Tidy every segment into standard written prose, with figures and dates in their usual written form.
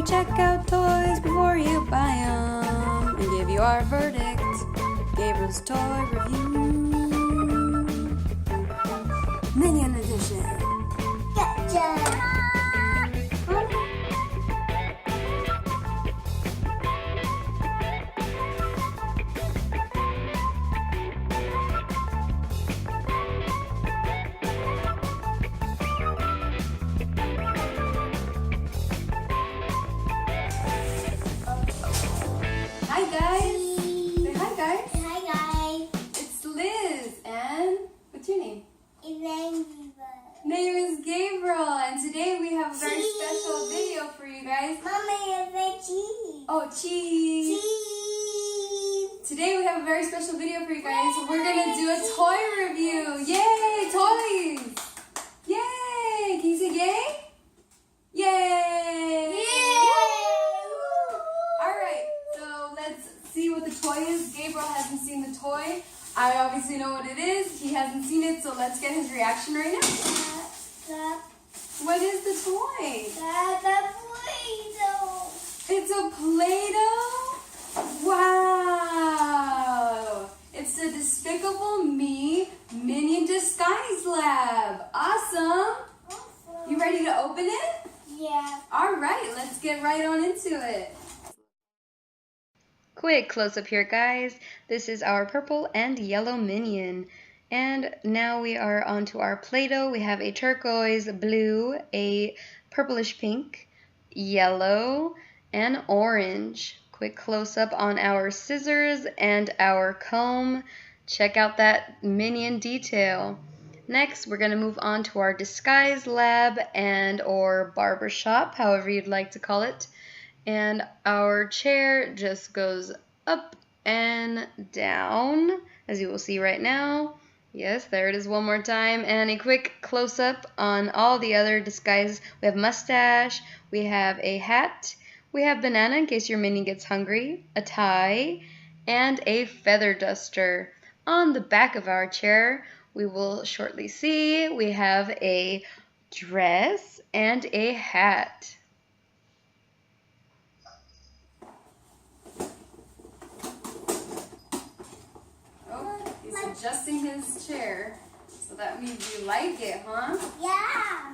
We check out toys before you buy them and give you our verdict. Gabriel's Toy Review. Minion Edition. Gotcha! Hi guys! Say hi guys! Hi guys! It's Liz and what's your name? It's Name is Gabriel, and today we have a very special video for you guys. Mommy, it's a cheese! Oh, cheese! Cheese! Today we have a very special video for you guys. We're gonna do a toy review. Yay! Toys! Yay! Can you say yay? Yay! Alright, so let's see what the toy is. Gabriel hasn't seen the toy. I obviously know what it is. He hasn't seen it, so let's get his reaction right now. What is the toy? Play-Doh! It's a Play-Doh? Wow! It's the Despicable Me Minion Disguise Lab. Awesome! You ready to open it? Yeah. Alright, let's get right on into it. Quick close-up here, guys. This is our purple and yellow Minion. And now we are on to our Play-Doh. We have a turquoise, blue, a purplish pink, yellow, and orange. Quick close-up on our scissors and our comb. Check out that Minion detail. Next, we're going to move on to our disguise lab and or barber shop, however you'd like to call it. And our chair just goes up and down, as you will see right now. Yes, there it is one more time. And a quick close-up on all the other disguises. We have mustache, we have a hat, we have banana in case your minion gets hungry, a tie, and a feather duster. On the back of our chair, we will shortly see we have a dress and a hat. Adjusting his chair, so that means you like it, huh? Yeah.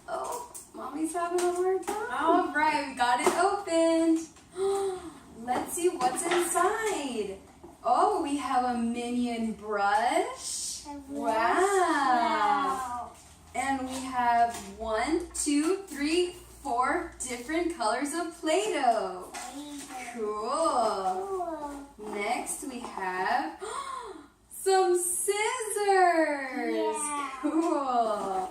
Oh, mommy's having a hard time. All right, we got it opened. Let's see what's inside. Oh, we have a Minion brush. Wow. And we have 1, 2, 3, 4 different colors of Play-Doh. Cool. Next we have some scissors. Yeah. Cool.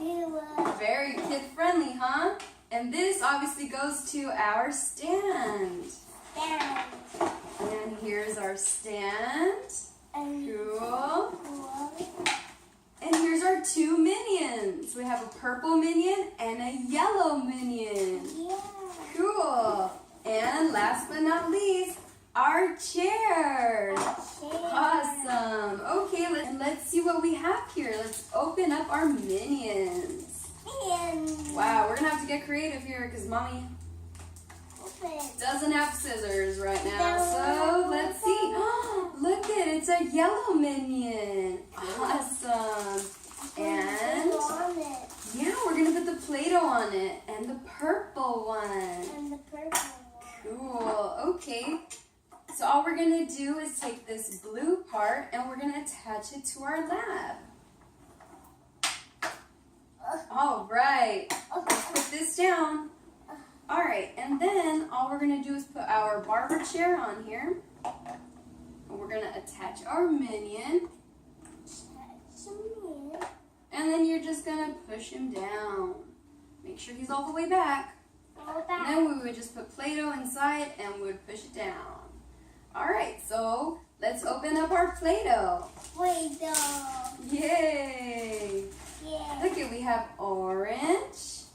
Very kid-friendly, huh? And this obviously goes to our stand. And here's our stand. Cool. And here's our 2 minions. We have a purple minion and a yellow minion. Yeah. Cool. And last but not least, our chairs. Awesome. Okay, let's see what we have here. Let's open up our minions. Wow, we're going to have to get creative here because Mommy doesn't have scissors right now. So let's see. Look at it. It's a yellow minion. Awesome. And yeah, we're going to put the Play-Doh on it. And the purple one. Cool. Okay. So all we're going to do is take this blue part and we're going to attach it to our lab. All right. Let's put this down. All right. And then all we're going to do is put our barber chair on here. And we're going to attach our minion. And then you're just going to push him down. Make sure he's all the way back. And then we would just put Play-Doh inside and we would push it down. Alright, so let's open up our Play-Doh. Play-Doh. Yay! Yeah. Look at, we have orange.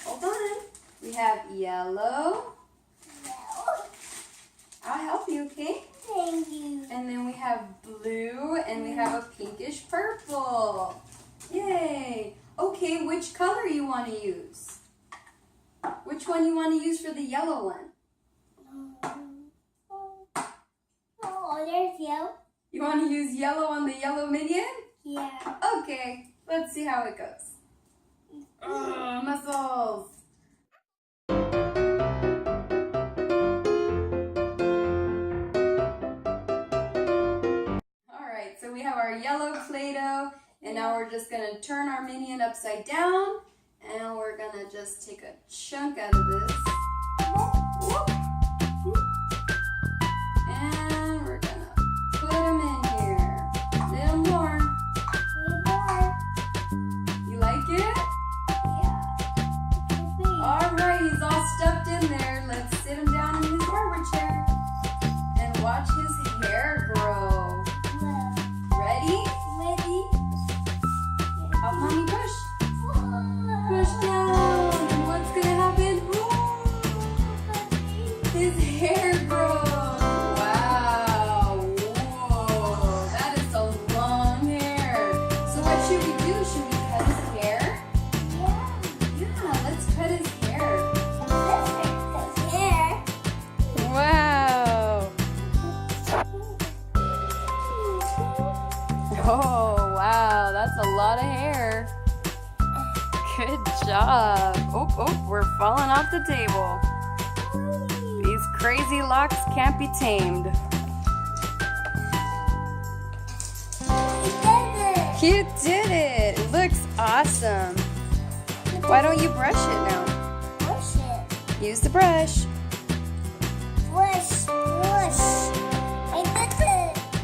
Hold on. We have yellow. I'll help you, okay? Thank you. And then we have blue and we have a pinkish purple. Yay! Okay, which color you want to use? Which one you want to use for the yellow one? Oh, there's yellow. You want to use yellow on the yellow minion? Yeah. Okay, let's see how it goes. Muscles. Alright, so we have our yellow Play-Doh, and now we're just going to turn our minion upside down, and we're going to just take a chunk out of this. And we're going to put him in here. A little more. You like it? Alright, he's all stuffed in there. Let's sit him down in his barber chair and watch his hair grow. Ready? Up, mommy, push. Push down. And what's gonna happen? Ooh, his hair grows. Wow. Whoa. That is a long hair. So what should we do? Should we cut his hair? Yeah, let's cut his hair. Wow. Oh, wow. That's a lot of hair. Good job. Oh, we're falling off the table. These crazy locks can't be tamed. You did it. It looks awesome. Why don't you brush it now? Use the brush.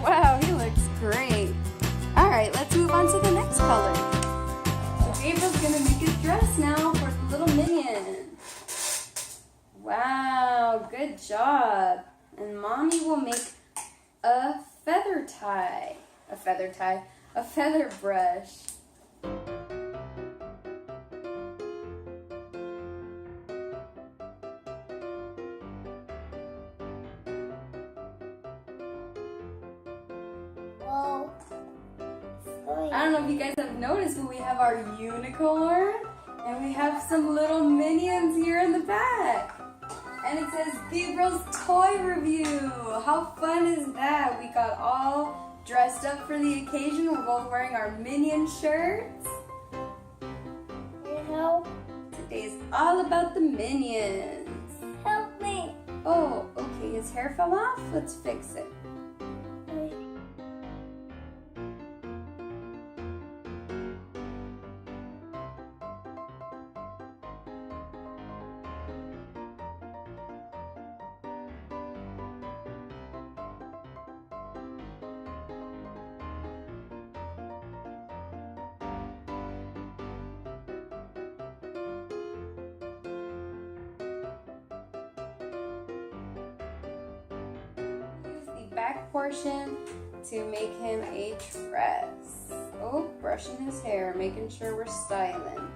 Wow, he looks great. All right, let's move on to the next color. So Gabriel's gonna make his dress now for the little minion. Wow, good job. And Mommy will make a feather tie. A feather brush. I don't know if you guys have noticed, but we have our unicorn and we have some little minions here in the back. And it says Gabriel's Toy Review. How fun is that? We got all dressed up for the occasion. We're both wearing our Minion shirts. Today's all about the Minions. Help me. Oh, okay, his hair fell off. Let's fix it. Back portion to make him a dress. Oh, brushing his hair, making sure we're styling.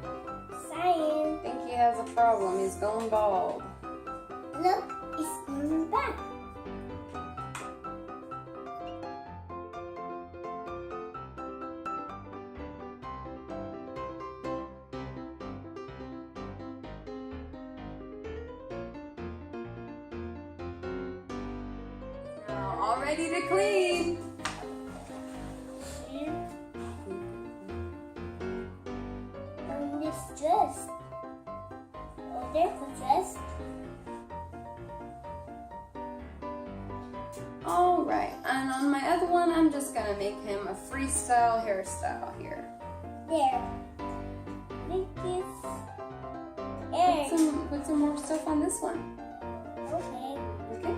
Science. I think he has a problem. He's going bald. Look, it's going back. All ready to clean. This dress. Oh, there's the dress. All right, and on my other one, I'm just gonna make him a freestyle hairstyle here. There. Make this. Put some more stuff on this one. Okay. Okay.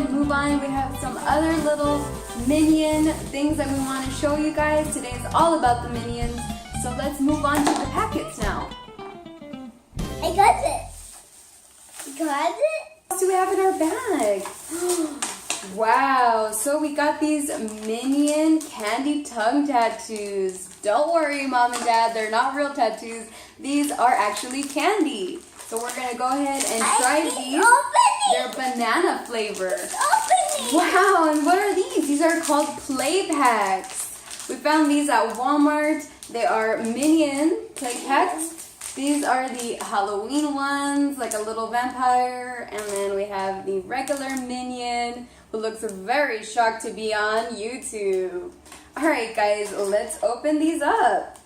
ahead, move on. We have some other little Minion things that we want to show you guys. Today is all about the Minions. So let's move on to the packets now. I got it. You got it? What else do we have in our bag? Wow, so we got these Minion candy tongue tattoos. Don't worry, Mom and Dad, they're not real tattoos. These are actually candy. So we're gonna go ahead and try these. They're banana flavor. Wow, and what are these? These are called play packs. We found these at Walmart. They are Minion play packs. These are the Halloween ones, like a little vampire. And then we have the regular Minion, who looks very shocked to be on YouTube. Alright guys, let's open these up.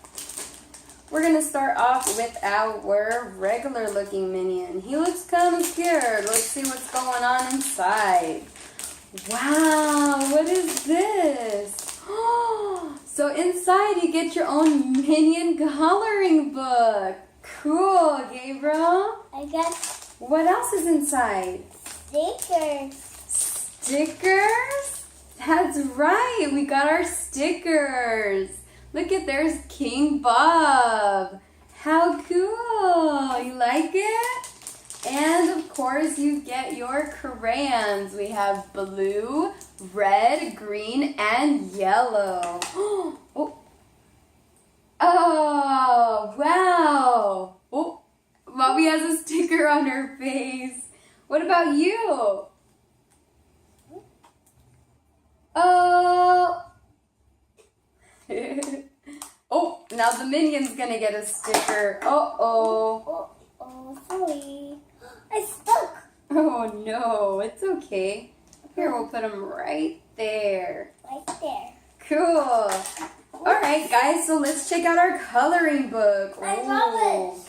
We're gonna start off with our regular looking Minion. He looks kind of scared. Let's see what's going on inside. Wow, what is this? So inside you get your own Minion coloring book. Cool, Gabriel. I got What else is inside? stickers. Stickers? That's right, we got our stickers. Look at, there's King Bob. How cool, you like it? And of course you get your crayons. We have blue, red, green, and yellow. Oh, wow. Oh, Mommy has a sticker on her face. What about you? Oh. Oh, now the Minion's gonna get a sticker. Uh-oh. Oh, sorry. I stuck. Oh no, it's okay. Here, we'll put them right there. Right there. Cool. Alright guys, so let's check out our coloring book. I love it.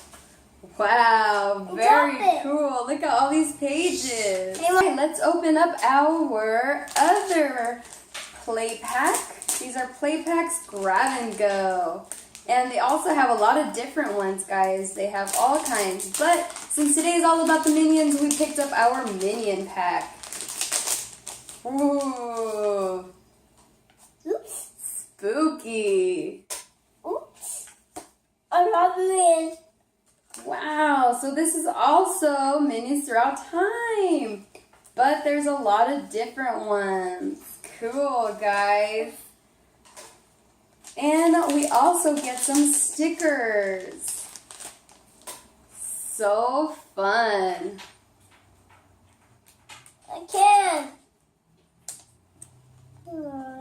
Wow, very Drop it. cool. Look at all these pages. Okay, let's open up our other play pack. These are play packs grab and go. And they also have a lot of different ones, guys. They have all kinds. But since today is all about the Minions, we picked up our Minion pack. Ooh. Oops. Spooky. Oops. I love it. Wow, so this is also Minions throughout time. But there's a lot of different ones. Cool, guys. And we also get some stickers. So fun. I can.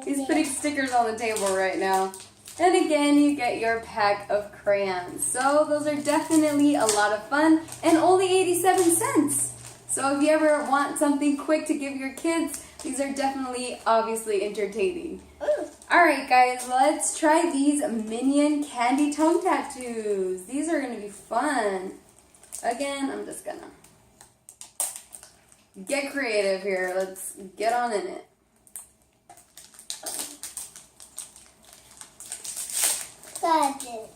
He's putting stickers on the table right now. And again, you get your pack of crayons. So those are definitely a lot of fun and only 87 cents. So if you ever want something quick to give your kids, these are definitely obviously entertaining. Alright guys, let's try these Minion candy tongue tattoos. These are going to be fun. Again, I'm just gonna get creative here. Let's get on in it. Got it.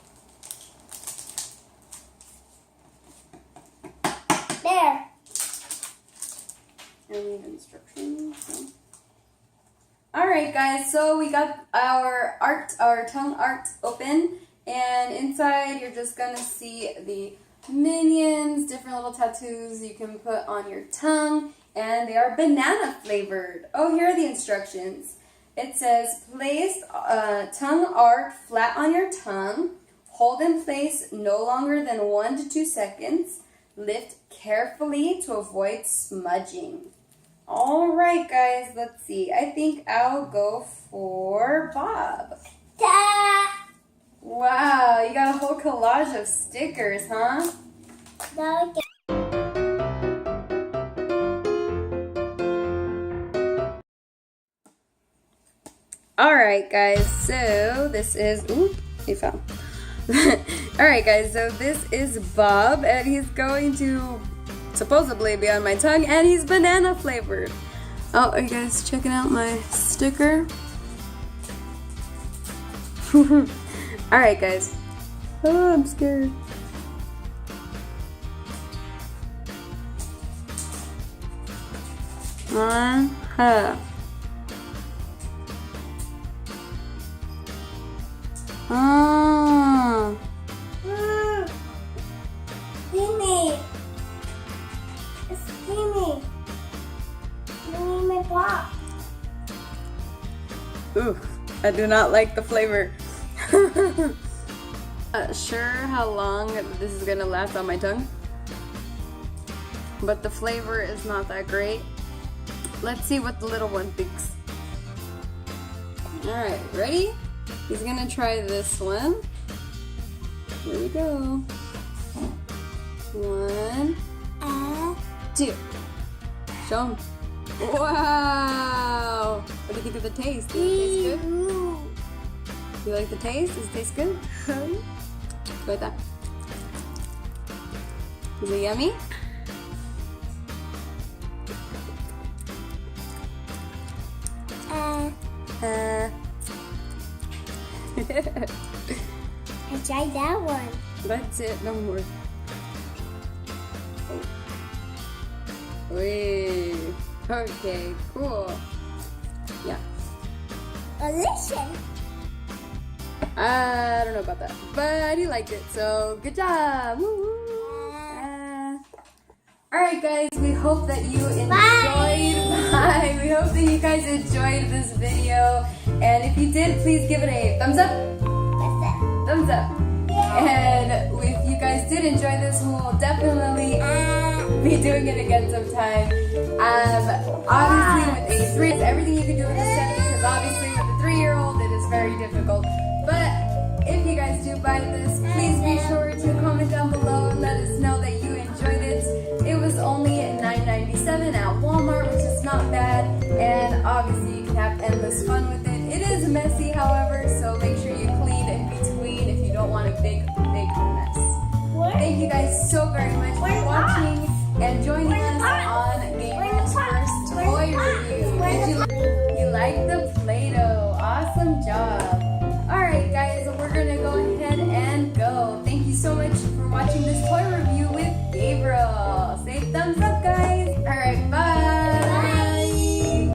There. And we have instructions. No. Alright guys, so we got our tongue art open, and inside you're just gonna see the Minions, different little tattoos you can put on your tongue, and they are banana flavored. Oh, here are the instructions. It says, place tongue art flat on your tongue, hold in place no longer than 1 to 2 seconds, lift carefully to avoid smudging. Alright guys, let's see. I think I'll go for Bob. Ta! Wow, you got a whole collage of stickers, huh? Now I Alright guys, so this is, ooh, he fell. Alright guys, so this is Bob, and he's going to supposedly be on my tongue, and he's banana flavored. Oh, are you guys checking out my sticker? Alright guys. Oh, I'm scared. Come on. Huh. Ah. Steamy. It's steamy. Give me my pop. Ooh, I do not like the flavor. Not sure how long this is gonna last on my tongue, but the flavor is not that great. Let's see what the little one thinks. Alright, ready? He's gonna try this one. Here we go. 1, 2. Show him. Wow! What do you think of the taste? Does it taste good? You like the taste? Does it taste good? Like that. Is it yummy? I tried that one. That's it, no more. Oh. Wait. Okay, cool. Yeah. Delicious. I don't know about that, but I do like it, so good job! Woo-hoo. Alright guys, we hope that you enjoyed. Bye! We hope that you guys enjoyed this video, and if you did, please give it a thumbs up. Thumbs up. And if you guys did enjoy this, we will definitely be doing it again sometime. Obviously with a 3, everything you can do with a 7, because obviously with a 3-year-old it is very difficult. But if you guys do buy this, please be sure to comment down below and let us know that you enjoyed it. It was only $9.97 at Walmart, which is not bad, and obviously you can have endless fun with it. It is messy, however, so make sure you clean in between if you don't want a big mess. Thank you guys so very much for watching and joining us on Gabriel's first toy review. Did you like the Play-Doh? Awesome job. Alright guys, we're gonna go ahead and go. Thank you so much for watching this toy review with Gabriel. Say thumbs up.